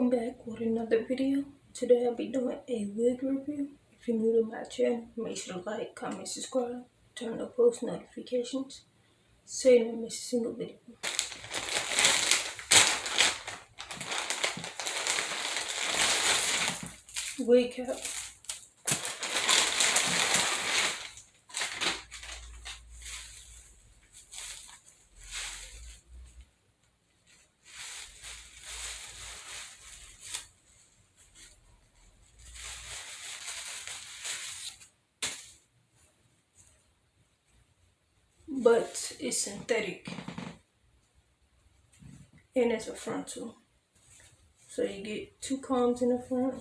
Welcome back with another video. Today I'll be doing a wig review. If you're new to my channel, make sure to like, comment, subscribe, turn on post notifications so you don't miss a single video. Wig cap. But it's synthetic and it's a frontal. So you get two combs in the front,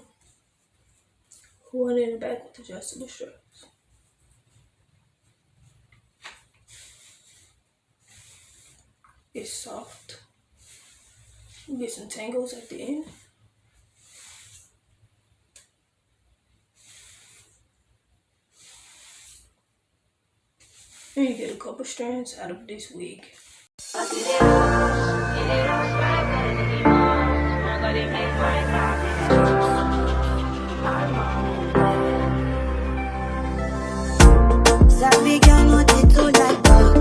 one in the back with adjustable straps. It's soft. You get some tangles at the end. And you get a couple strands out of this wig. Sabi girl no dey too like talk.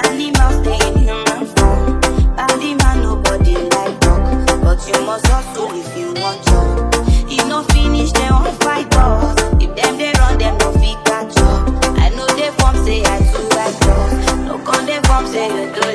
Animals dey in human form. Body man nobody like talk, but you must hustle if you want job. If no finish dem wan fight us. If dem dey run dem no fit catch up. I know dey form say I too like talk. No con dey form say you do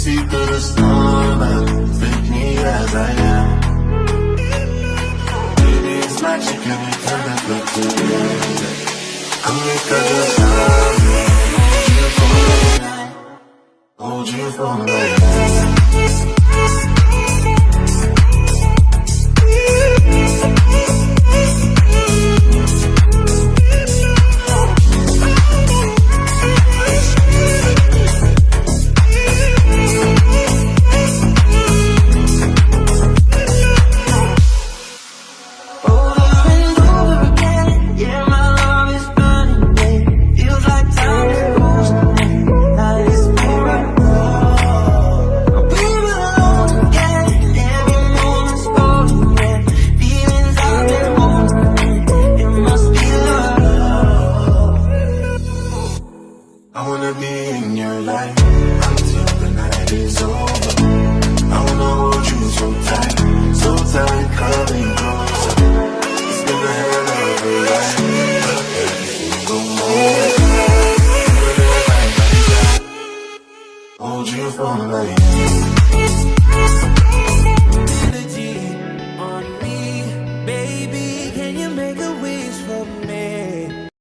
see through the storm and take me as I am. Baby, it's magic and we turn it back to reality. Come make a just hold you for the night. I wanna be in your life until the night is over. I wanna hold you so tight, coming closer. It's been a hell of a ride, but everything go moment. Hold you for life.